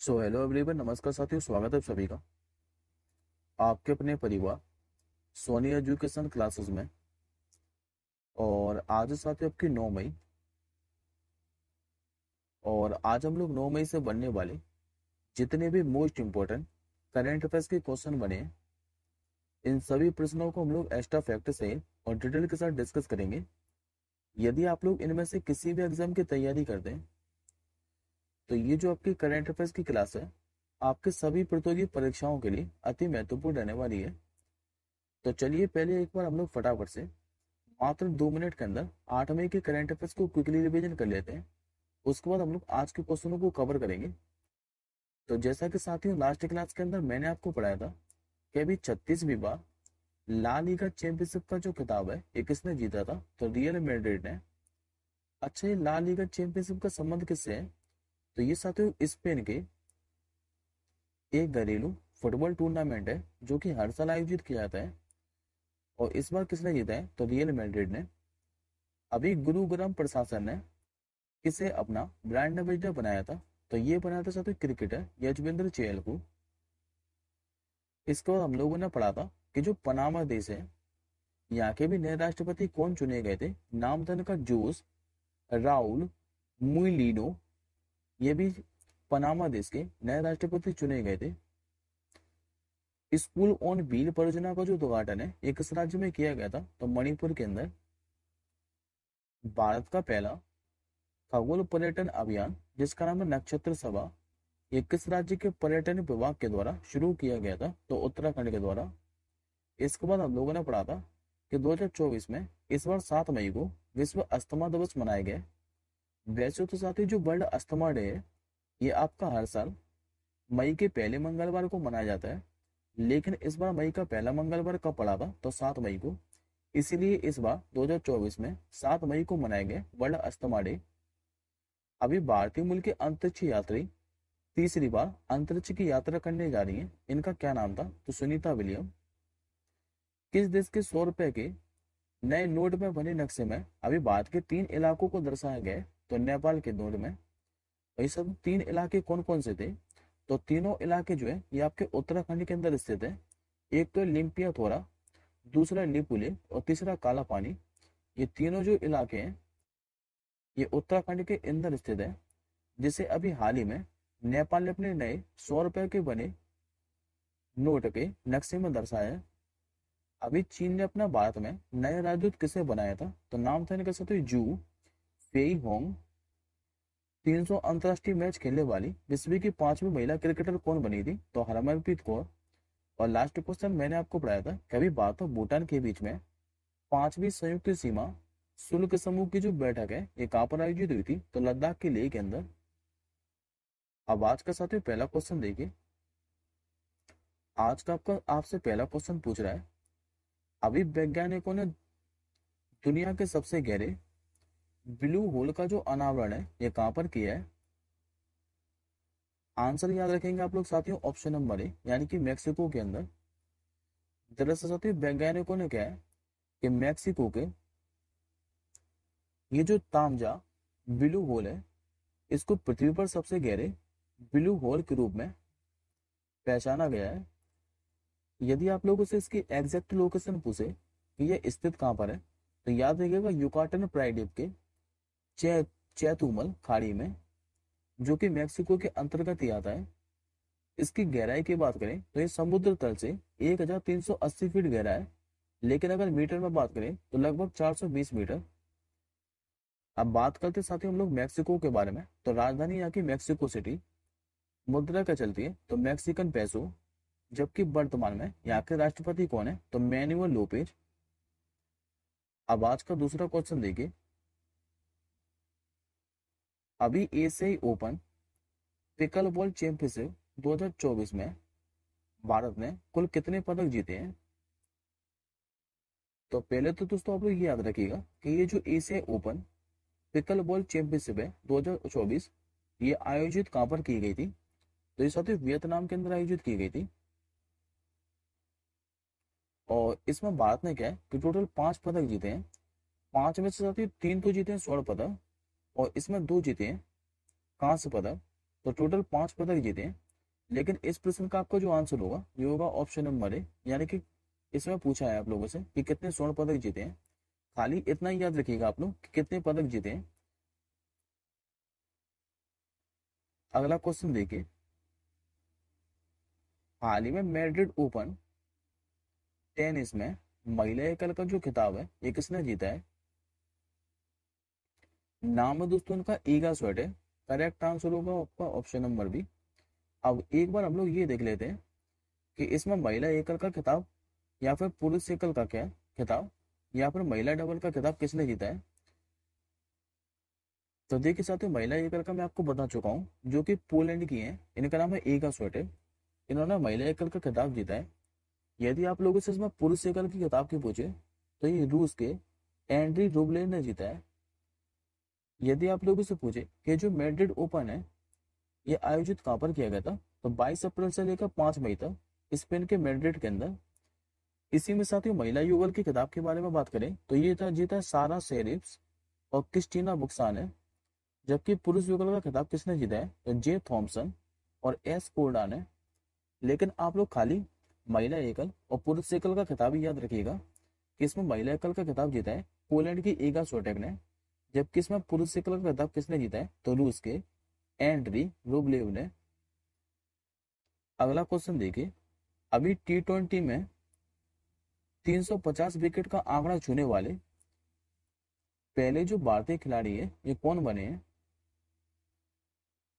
Hello everyone, नमस्कार साथियों, स्वागत है सभी का आपके अपने परिवार सोनी एजुकेशन क्लासेस में। और आज है साथियों आपकी 9 मई। और आज हम लोग 9 मई से बनने वाले जितने भी मोस्ट इम्पोर्टेंट करेंट अफेयर्स के क्वेश्चन बने हैं, इन सभी प्रश्नों को हम लोग एक्स्ट्रा फैक्ट से और डिटेल के साथ डिस्कस करेंगे। यदि आप लोग इनमें से किसी भी एग्जाम की तैयारी करते हैं तो ये जो आपकी करेंट अफेयर्स की क्लास है आपके सभी प्रतियोगी परीक्षाओं के लिए अति महत्वपूर्ण रहने वाली है। तो चलिए पहले एक बार हम लोग फटाफट से मात्र 2 मिनट के अंदर 8 मई के करंट अफेयर्स को क्विकली रिवीजन कर लेते हैं। उसके बाद हम लोग आज के क्वेश्चनों को कवर करेंगे। तो जैसा कि साथियों लास्ट क्लास के अंदर मैंने आपको पढ़ाया था कि अभी 36वीं बार ला लीगा चैंपियनशिप का जो खिताब है ये किसने जीता था, तो रियल मैड्रिड ने। अच्छा, ये ला लीगा चैंपियनशिप का संबंध किससे है, तो ये साथियों स्पेन के एक घरेलू फुटबॉल टूर्नामेंट है जो कि हर साल आयोजित किया जाता है। और इस बार किसने जीता है, तो रियल मैड्रिड ने। अभी गुरुग्राम प्रशासन ने किसे अपना ब्रांड एम्बेसडर बनाया था, तो ये बनाया था साथियों क्रिकेटर यजवेंद्र चहल को। इसके बाद हम लोगों ने पढ़ा था कि जो पनामा देश है यहाँ के भी नए राष्ट्रपति कौन चुने गए थे। नाम था इनका जोस राउल मुइलिनो। ये भी पनामा देश के नए राष्ट्रपति चुने गए थे। स्कूल ऑन व्हील परियोजना का जो उद्घाटन है ये किस राज्य में किया गया था, तो मणिपुर के अंदर। भारत का पहला खगोल पर्यटन अभियान जिसका नाम है नक्षत्र सभा, ये किस राज्य के पर्यटन विभाग के द्वारा शुरू किया गया था, तो उत्तराखंड के द्वारा। इसके बाद हम लोगों ने पढ़ा था कि 2024 में इस बार 7 मई को विश्व अस्थमा दिवस मनाया गया। वैसे तो साथियों जो वर्ल्ड अस्थमा डे है ये आपका हर साल मई के पहले मंगलवार को मनाया जाता है, लेकिन इस बार मई का पहला मंगलवार कब पड़ा था, तो 7 मई को। इसीलिए इस बार 2024 में 7 मई को मनाया गया वर्ल्ड अस्थमा डे। अभी भारतीय मूल के अंतरिक्ष यात्री तीसरी बार अंतरिक्ष की यात्रा करने जा रही हैं। इनका क्या नाम था, तो सुनीता विलियम। किस देश के 100 रुपए के नए नोट में बने नक्शे में अभी भारत के 3 इलाकों को दर्शाया गया है, तो नेपाल के नोट में। ये सब 3 इलाके कौन कौन से थे, तो तीनों इलाके जो है ये आपके उत्तराखंड के अंदर स्थित है। एक तो लिम्पिया थोरा, दूसरा लिपुले और तीसरा काला पानी। ये तीनों जो इलाके हैं ये उत्तराखंड के अंदर स्थित है, जिसे अभी हाल ही में नेपाल ने अपने नए 100 रुपए के बने नोट के नक्शे में दर्शाया है। अभी चीन ने अपना भारत में नया राजदूत किसे बनाया था, तो नाम था इनका साथ जू फेई होंग। 300 अंतर्राष्ट्रीय मैच खेलने वाली विश्व की 5वीं महिला क्रिकेटर कौन बनी थी, तो हरमनप्रीत कौर। और लास्ट क्वेश्चन मैंने आपको पढ़ाया था कि अभी भारत और भूटान के बीच में 5वीं संयुक्त सीमा शुल्क समूह की जो बैठक है ये कहाँ पर आयोजित हुई थी, तो लद्दाख के लेह के अंदर। अब आज का साथियों पहला क्वेश्चन देखिए। आज का आपका आपसे पहला क्वेश्चन पूछ रहा है, अभी वैज्ञानिकों ने दुनिया के सबसे गहरे ब्लू होल का जो अनावरण है ये कहां पर किया है। आंसर याद रखेंगे आप लोग साथियों, ऑप्शन नंबर ए यानी कि मैक्सिको के अंदर। दरअसल साथियों वैज्ञानिकों ने क्या है कि मैक्सिको के ये जो तामजा ब्लू होल है इसको पृथ्वी पर सबसे गहरे ब्लू होल के रूप में पहचाना गया है। यदि आप लोगों से इसकी एग्जैक्ट लोकेशन पूछे कि ये स्थित कहाँ पर है, तो याद रखिएगा युकाटन प्रायद्वीप के चे चैतुमल खाड़ी में, जो कि मैक्सिको के अंतर्गत ही आता है। इसकी गहराई की बात करें तो ये समुद्र तल से 1380 फीट गहरा है, लेकिन अगर मीटर में बात करें तो लगभग 420 मीटर। अब बात करते साथियों हम लोग मैक्सिको के बारे में, तो राजधानी यहाँ की मैक्सिको सिटी। मुद्रा क्या चलती है, तो मैक्सिकन पैसो। जबकि वर्तमान में यहाँ के राष्ट्रपति कौन है, तो मैनुअल लोपेज। अब आज का दूसरा क्वेश्चन देखिए। अभी एशियाई ओपन पिकल बॉल चैंपियनशिप 2024 में भारत ने कुल कितने पदक जीते हैं। तो पहले तो दोस्तों आप लोग ये याद रखिएगा कि ये जो एशियाई ओपन पिकल बॉल चैंपियनशिप है 2024 ये आयोजित कहाँ पर की गई थी, तो ये साथियों वियतनाम के अंदर आयोजित की गई थी। और इसमें भारत ने क्या है कि टोटल 5 पदक जीते हैं। 5 में से साथियों 3 तो जीते हैं स्वर्ण पदक, और इसमें 2 जीते हैं कांस्य पदक। तो टोटल 5 पदक जीते हैं। लेकिन इस प्रश्न का आपका जो आंसर होगा ये होगा ऑप्शन नंबर ए, यानी कि इसमें पूछा है आप लोगों से कि कितने स्वर्ण पदक जीते हैं। खाली इतना ही याद रखिएगा आप लोग कि कितने पदक जीते हैं। अगला क्वेश्चन देखिए, हाल ही में मैड्रिड ओपन टेनिस में महिला एकल का जो खिताब है ये किसने जीता है? नाम है दोस्तों इनका ईगा स्वेट है। करेक्ट आंसर होगा आपका ऑप्शन नंबर बी। अब एक बार हम लोग ये देख लेते हैं कि इसमें महिला एकल का खिताब या फिर पुरुष एकल का क्या खिताब या फिर महिला डबल का खिताब किसने जीता है। तो देखिए साथियों, महिला एकल का मैं आपको बता चुका हूँ, जो कि पोलैंड की है, इनका नाम है ईगा स्वेट। इन्होंने महिला एकल का खिताब जीता है। यदि आप लोगों से इसमें पुरुष एकल की खिताब की पूछे तो ये रूस के एंड्री रूबलेव ने जीता है। यदि आप लोगों से पूछे कि जो मैड्रिड ओपन है ये आयोजित कहाँ पर किया गया था, तो 22 अप्रैल से लेकर 5 मई तक स्पेन के मैड्रिड के अंदर। इसी में साथियों महिला युगल की किताब के बारे में बात करें तो ये था जीता है सारा सेरिफ्स और क्रिस्टीना बुक्सान है। जबकि पुरुष युगल का खिताब किसने जीता है, तो जे थॉमसन और एस कोर्डान है। लेकिन आप लोग खाली महिला एकल और पुरुष एकल का खिताब ही याद रखिएगा कि इसमें महिला एकल का खिताब जीता है पोलैंड की ईगा स्विएटेक ने। जबकि इसमें पुरुष एकल का खिताब किसने जीता है, तो रूस के एंड्री रूबलेव ने। अगला क्वेश्चन देखिए, अभी T20 में 350 विकेट का आंकड़ा छूने वाले पहले जो भारतीय खिलाड़ी है ये कौन बने हैं?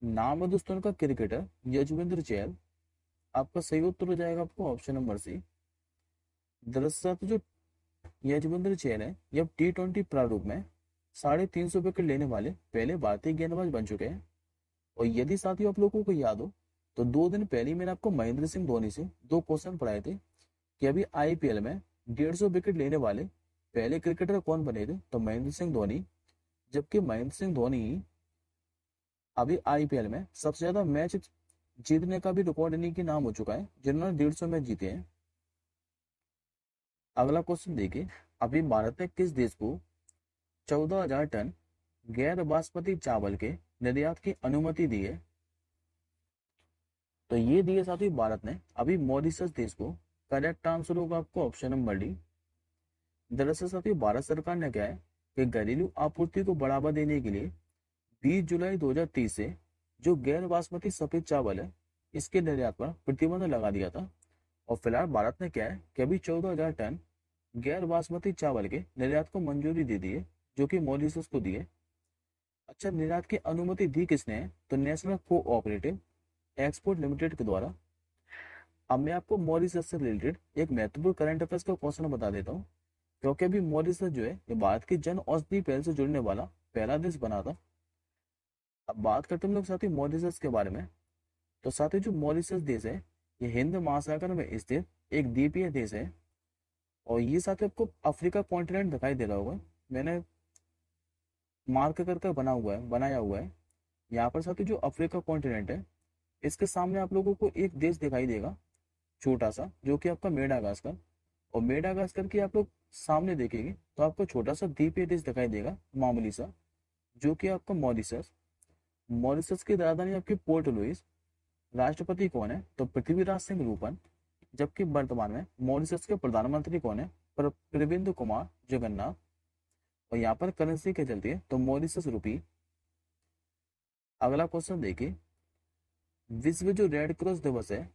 नाम है दोस्तों इनका क्रिकेटर यजुवेंद्र चहल। आपका सही उत्तर हो जाएगा आपको ऑप्शन नंबर सी। दरअसल जो यजुवेंद्र चहल है ये अब T20 प्रारूप में 350 विकेट लेने वाले पहले भारतीय गेंदबाज बन चुके हैं। और यदि साथियों आप लोगों को याद हो तो 2 दिन पहले मैंने आपको महेंद्र सिंह धोनी से 2 क्वेश्चन पढ़ाए थे कि अभी IPL में 150 विकेट लेने वाले पहले क्रिकेटर कौन बने थे, तो महेंद्र सिंह धोनी। जबकि महेंद्र सिंह धोनी अभी IPL में सबसे ज्यादा मैच जीतने का भी रिकॉर्ड इन्हीं के नाम हो चुका है, जिन्होंने 150 मैच जीते हैं। अगला क्वेश्चन देखिए, अभी भारत ने किस देश को 14,000 टन गैर बासमती चावल के निर्यात की अनुमति दी है? तो ये दिए साथ ही भारत ने अभी मॉरिशस देश को। करेक्ट आंसर होगा आपको ऑप्शन नंबर डी। दरअसल साथियों भारत सरकार ने क्या है कि घरेलू आपूर्ति को बढ़ावा देने के लिए 20 जुलाई 2030 से जो गैर बासमती सफेद चावल है इसके निर्यात पर प्रतिबंध लगा दिया था। और फिलहाल भारत ने क्या है कि अभी 14,000 टन गैर बासमती चावल के निर्यात को मंजूरी दे दी है, जो कि मॉरिशस को दी है। अच्छा, निर्यात की अनुमति दी किसने है, तो नेशनल कोऑपरेटिव एक्सपोर्ट लिमिटेड के द्वारा। अब मैं आपको मॉरिशस से रिलेटेड एक महत्वपूर्ण करंट अफेयर्स का क्वेश्चन बता देता हूँ, क्योंकि अभी मॉरिशस जो है ये भारत की जन औषधि पहल से जुड़ने वाला पहला देश बना था। अब बात करते हैं हम लोग साथी मॉरिशस के बारे में। तो साथी जो मॉरिशस देश है ये हिंद महासागर में स्थित एक द्वीपीय देश है। और ये साथी आपको अफ्रीका कॉन्टिनेंट दिखाई दे रहा होगा, मैंने मार्क कर कर बनाया हुआ है। यहाँ पर साथी जो अफ्रीका कॉन्टिनेंट है इसके सामने आप लोगों को एक देश दिखाई देगा छोटा सा, जो कि आपका मेडागास्कर। और मेडागास्कर की आप लोग सामने देखेंगे तो आपको छोटा सा द्वीपीय देश दिखाई देगा मामूली सा, जो कि आपका मॉरिशस। मॉरिशस की राजधानी आपकी पोर्ट लुइस। राष्ट्रपति कौन है, तो पृथ्वीराज सिंह रूपन। जबकि वर्तमान में मॉरिशस के प्रधानमंत्री कौन है, प्रविंद कुमार जगन्नाथ। और यहाँ पर करेंसी क्या चलती है, तो मॉरिशस रुपी। अगला क्वेश्चन देखिए, विश्व जो रेड क्रॉस दिवस है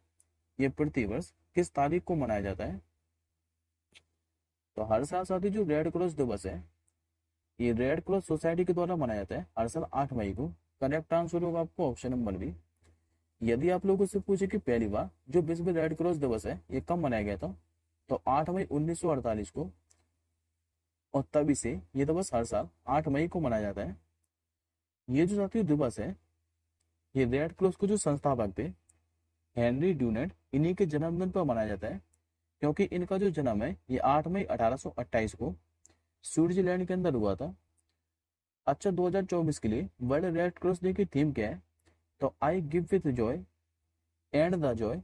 ये प्रतिवर्ष किस तारीख को मनाया जाता है? तो हर साल साथी जो रेड क्रॉस दिवस है ये रेड क्रॉस सोसाइटी के द्वारा मनाया जाता है हर साल 8 मई को। करेक्ट आंसर होगा आपको ऑप्शन नंबर बी। यदि आप लोगों से पूछे कि पहली बार जो विश्व रेड क्रॉस दिवस है ये कब मनाया गया था, तो 8 मई 1948 को। और तभी से ये दिवस हर साल 8 मई को मनाया जाता है। ये जो साथी दिवस है ये रेड क्रॉस को जो संस्थापक थे हेनरी ड्यूनेट इन्हीं के जन्मदिन पर मनाया जाता है, क्योंकि इनका जो जन्म है ये 8 मई 1828 को स्विट्जरलैंड के अंदर हुआ था। अच्छा, 2024 के लिए वर्ल्ड रेड क्रॉस डे की थीम क्या है, तो I give with Joy and the Joy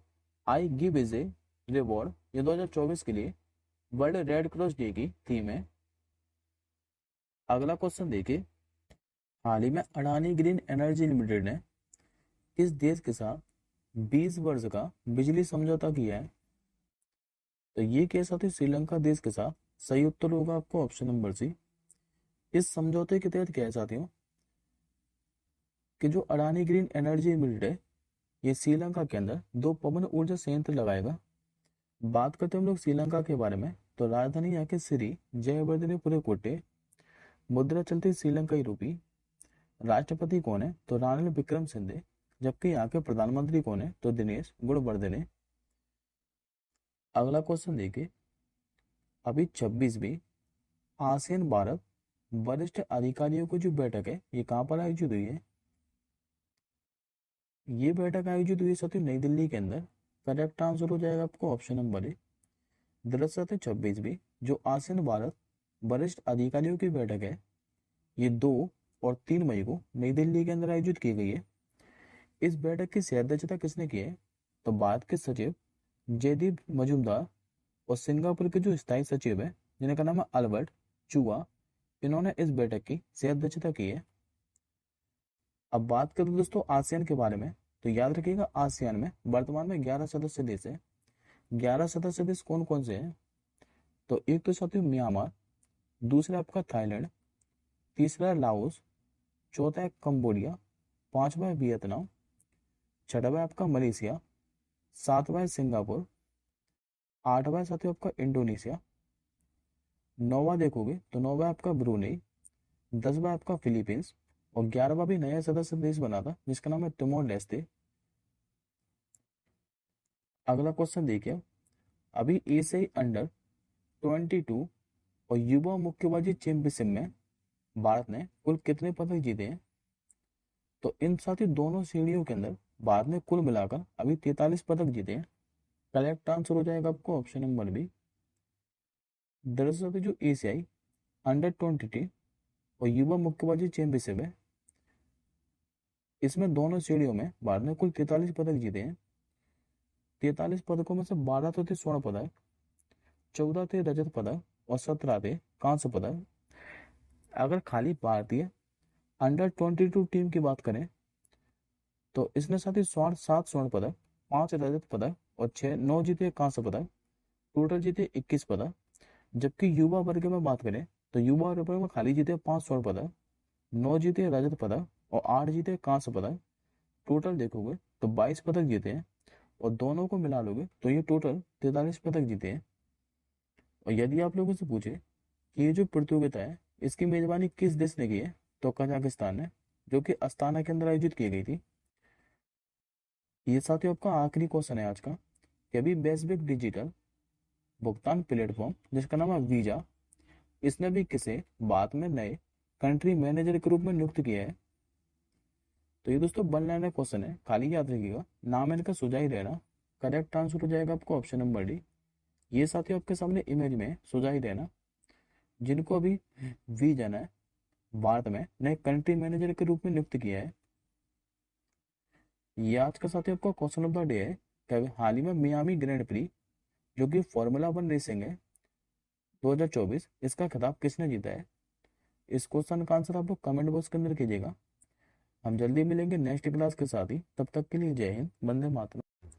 I give is a reward. ये 2024 के लिए वर्ल्ड रेड क्रॉस डे की थीम है। अगला क्वेश्चन देखिए, हाल ही में अडानी ग्रीन एनर्जी लिमिटेड ने किस देश के साथ 20 वर्ष का बिजली समझौता किया है? तो ये केस आती है श्रीलंका देश के साथ। सही उत्तर होगा आपको ऑप्शन नंबर सी। इस समझौते के तहत क्या है साथियों कि जो अडानी ग्रीन एनर्जी लिमिटेड है, ये श्रीलंका के अंदर 2 पवन ऊर्जा संयंत्र लगाएगा। बात करते हैं हम लोग श्रीलंका के बारे में, तो राजधानी यहाँ के श्री जयवर्धने पुरे, मुद्रा चलती श्रीलंकाई रूपी। राष्ट्रपति कौन है? तो रानिल विक्रम सिंघे। जबकि यहाँ के प्रधानमंत्री कौन है? तो दिनेश गुणवर्धने। अगला क्वेश्चन देखिए, अभी 26वीं आसियान भारत वरिष्ठ अधिकारियों की जो बैठक है, ये कहाँ पर आयोजित हुई है? ये बैठक आयोजित हुई साथियों नई दिल्ली के अंदर। करेक्ट आंसर हो जाएगा आपको ऑप्शन नंबर ए। दरअसल 26वीं जो आसियान भारत वरिष्ठ अधिकारियों की बैठक है, ये 2 और 3 मई को नई दिल्ली के अंदर आयोजित की गई है। इस बैठक की अध्यक्षता किसने की है? तो भारत के सचिव जयदीप मजूमदार और सिंगापुर के जो स्थायी सचिव है, जिनका नाम है अल्बर्ट चुआ, इन्होंने इस बैठक की अध्यक्षता की है। अब बात करें दोस्तों आसियान के बारे में, तो याद रखिएगा आसियान में वर्तमान में 11 सदस्य देश है। 11 सदस्य देश कौन कौन से हैं? तो एक तो साथियों म्यांमार, दूसरा आपका थाईलैंड, तीसरा है लाओस, चौथा है कंबोडिया, पांचवा है वियतनाम, छठवा है आपका मलेशिया, सातवां है सिंगापुर, आठवां है साथियों आपका इंडोनेशिया, नौवां देखोगे तो नौवां है आपका ब्रूनेई, 10वां है आपका फिलीपींस और 11वां भी नया सदस्य देश बना था जिसका नाम है तिमोर लेस्ते। अगला क्वेश्चन देखिए, अभी एशियाई अंडर 22 और युवा मुक्केबाजी चैंपियनशिप में भारत ने कुल कितने पदक जीते हैं? तो इन साथी दोनों श्रेणियों के अंदर भारत ने कुल मिलाकर अभी 43 पदक जीते हैं। करेक्ट आंसर हो जाएगा आपको ऑप्शन नंबर बी। दरअसल जो एशियाई अंडर 22 और युवा मुक्केबाजी चैंपियनशिप है, इसमें दोनों श्रेणियों में भारत ने कुल 43 पदक जीते हैं। 43 पदकों में से 12 तो थे स्वर्ण पदक, 14 थे रजत पदक और 17 थे कांस्य पदक। अगर खाली भारतीय अंडर 22 टीम की बात करें तो इसने साथ ही 7 स्वर्ण पदक, 5 रजत पदक और 9 जीते कांस्य पदक, टोटल जीते 21 पदक। जबकि युवा वर्ग में बात करें तो युवा वर्ग में खाली जीते 5 स्वर्ण पदक, 9 जीते रजत पदक और 8 जीते कांस्य पदक। टोटल देखोगे तो 22 पदक जीते हैं और दोनों को मिला लोगे तो ये टोटल 43 पदक जीते हैं। और यदि आप लोगों से पूछे कि ये जो प्रतियोगिता है इसकी मेजबानी किस देश ने की है, तो कजाकिस्तान ने, जो कि अस्ताना के अंदर आयोजित की गई थी। ये साथियों आपका आखिरी क्वेश्चन है आज का कि अभी वैश्विक डिजिटल भुगतान प्लेटफॉर्म जिसका नाम है वीजा, इसने भी किसे बाद में नए कंट्री मैनेजर के रूप में नियुक्त किया है? तो ये दोस्तों वन लाइनर क्वेश्चन है, खाली याद रखिएगा, नाम इनका सुझाई देना। करेक्ट आंसर हो जाएगा आपको ऑप्शन नंबर डी। ये साथियों आपके सामने इमेज में सुझाई देना, जिनको अभी वीजा ने भारत में नए कंट्री मैनेजर के रूप में नियुक्त किया है। ये आज का साथियों आपका क्वेश्चन ऑफ द डे है कि हाल ही में मियामी ग्रैंड प्री जो कि फॉर्मूला 1 रेसिंग है 2024, इसका खिताब किसने जीता है? इस क्वेश्चन का आंसर आप लोग कमेंट बॉक्स के अंदर कीजिएगा। हम जल्दी मिलेंगे नेक्स्ट क्लास के साथ ही, तब तक के लिए जय हिंद, वंदे मातरम।